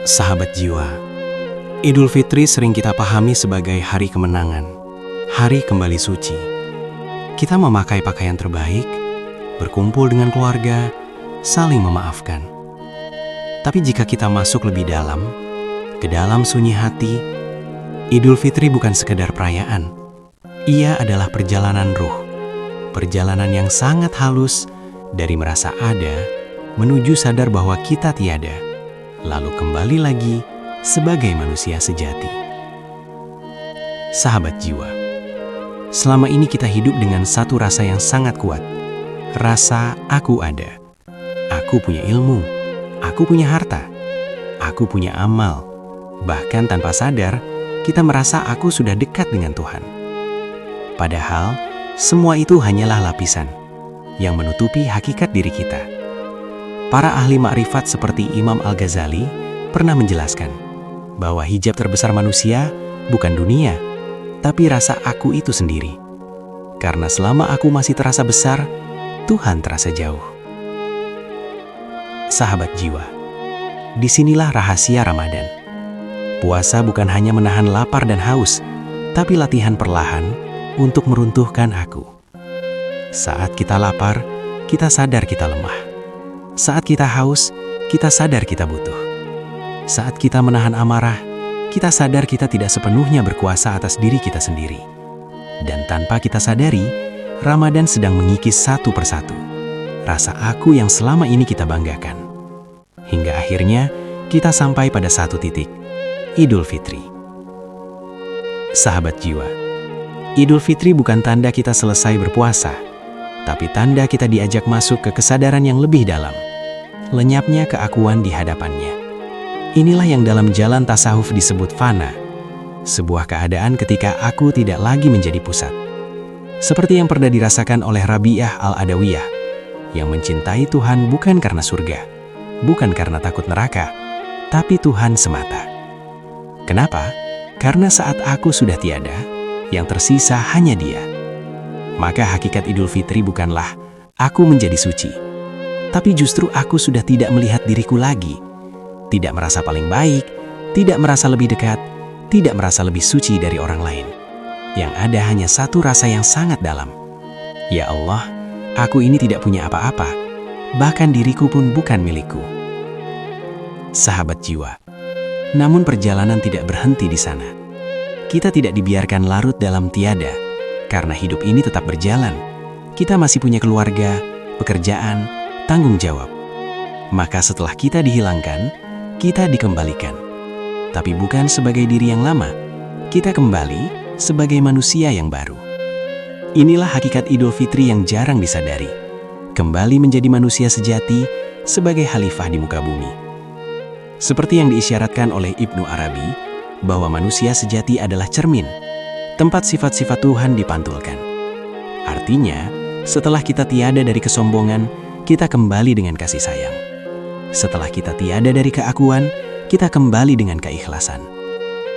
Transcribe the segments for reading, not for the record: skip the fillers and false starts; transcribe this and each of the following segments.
Sahabat jiwa, Idul Fitri sering kita pahami sebagai hari kemenangan, hari kembali suci. Kita memakai pakaian terbaik, berkumpul dengan keluarga, saling memaafkan. Tapi jika kita masuk lebih dalam, ke dalam sunyi hati, Idul Fitri bukan sekedar perayaan. Ia adalah perjalanan ruh, perjalanan yang sangat halus dari merasa ada menuju sadar bahwa kita tiada, lalu kembali lagi sebagai manusia sejati. Sahabat jiwa, selama ini kita hidup dengan satu rasa yang sangat kuat. Rasa aku ada. Aku punya ilmu, aku punya harta, aku punya amal. Bahkan tanpa sadar, kita merasa aku sudah dekat dengan Tuhan. Padahal, semua itu hanyalah lapisan yang menutupi hakikat diri kita. Para ahli makrifat seperti Imam Al-Ghazali pernah menjelaskan bahwa hijab terbesar manusia bukan dunia, tapi rasa aku itu sendiri. Karena selama aku masih terasa besar, Tuhan terasa jauh. Sahabat jiwa, disinilah rahasia Ramadan. Puasa bukan hanya menahan lapar dan haus, tapi latihan perlahan untuk meruntuhkan aku. Saat kita lapar, kita sadar kita lemah. Saat kita haus, kita sadar kita butuh. Saat kita menahan amarah, kita sadar kita tidak sepenuhnya berkuasa atas diri kita sendiri. Dan tanpa kita sadari, Ramadan sedang mengikis satu persatu rasa aku yang selama ini kita banggakan. Hingga akhirnya kita sampai pada satu titik, Idul Fitri. Sahabat jiwa, Idul Fitri bukan tanda kita selesai berpuasa, tapi tanda kita diajak masuk ke kesadaran yang lebih dalam, lenyapnya keakuan di hadapannya. Inilah yang dalam jalan tasawuf disebut fana, sebuah keadaan ketika aku tidak lagi menjadi pusat. Seperti yang pernah dirasakan oleh Rabi'ah Al-Adawiyah, yang mencintai Tuhan bukan karena surga, bukan karena takut neraka, tapi Tuhan semata. Kenapa? Karena saat aku sudah tiada, yang tersisa hanya Dia. Maka hakikat Idul Fitri bukanlah aku menjadi suci, tapi justru aku sudah tidak melihat diriku lagi, tidak merasa paling baik, tidak merasa lebih dekat, tidak merasa lebih suci dari orang lain. Yang ada hanya satu rasa yang sangat dalam. Ya Allah, aku ini tidak punya apa-apa, bahkan diriku pun bukan milikku. Sahabat jiwa, namun perjalanan tidak berhenti di sana. Kita tidak dibiarkan larut dalam tiada, karena hidup ini tetap berjalan. Kita masih punya keluarga, pekerjaan, tanggung jawab. Maka setelah kita dihilangkan, kita dikembalikan. Tapi bukan sebagai diri yang lama, kita kembali sebagai manusia yang baru. Inilah hakikat Idul Fitri yang jarang disadari. Kembali menjadi manusia sejati sebagai khalifah di muka bumi. Seperti yang diisyaratkan oleh Ibnu Arabi, bahwa manusia sejati adalah cermin, tempat sifat-sifat Tuhan dipantulkan. Artinya, setelah kita tiada dari kesombongan, kita kembali dengan kasih sayang. Setelah kita tiada dari keakuan, kita kembali dengan keikhlasan.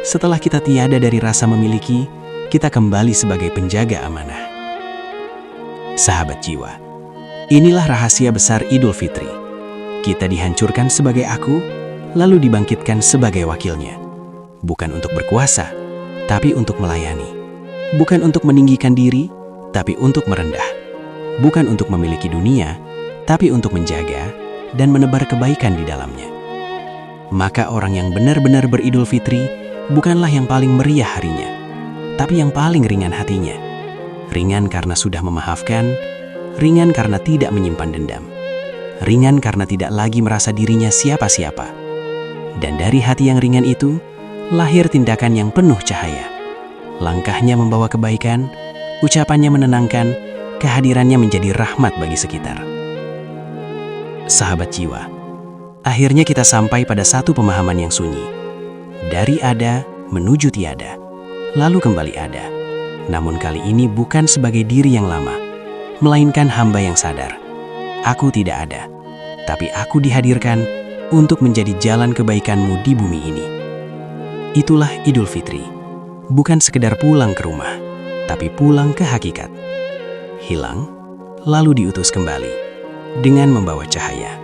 Setelah kita tiada dari rasa memiliki, kita kembali sebagai penjaga amanah. Sahabat jiwa, inilah rahasia besar Idul Fitri. Kita dihancurkan sebagai aku, lalu dibangkitkan sebagai wakilnya. Bukan untuk berkuasa, tapi untuk melayani. Bukan untuk meninggikan diri, tapi untuk merendah. Bukan untuk memiliki dunia, tapi untuk menjaga dan menebar kebaikan di dalamnya. Maka orang yang benar-benar beridul fitri bukanlah yang paling meriah harinya, tapi yang paling ringan hatinya. Ringan karena sudah memaafkan, ringan karena tidak menyimpan dendam, ringan karena tidak lagi merasa dirinya siapa-siapa. Dan dari hati yang ringan itu, lahir tindakan yang penuh cahaya. Langkahnya membawa kebaikan, ucapannya menenangkan, kehadirannya menjadi rahmat bagi sekitar. Sahabat jiwa, akhirnya kita sampai pada satu pemahaman yang sunyi. Dari ada menuju tiada, lalu kembali ada. Namun kali ini bukan sebagai diri yang lama, melainkan hamba yang sadar. Aku tidak ada, tapi aku dihadirkan untuk menjadi jalan kebaikanmu di bumi ini. Itulah Idul Fitri, bukan sekedar pulang ke rumah, tapi pulang ke hakikat. Hilang, lalu diutus kembali, dengan membawa cahaya.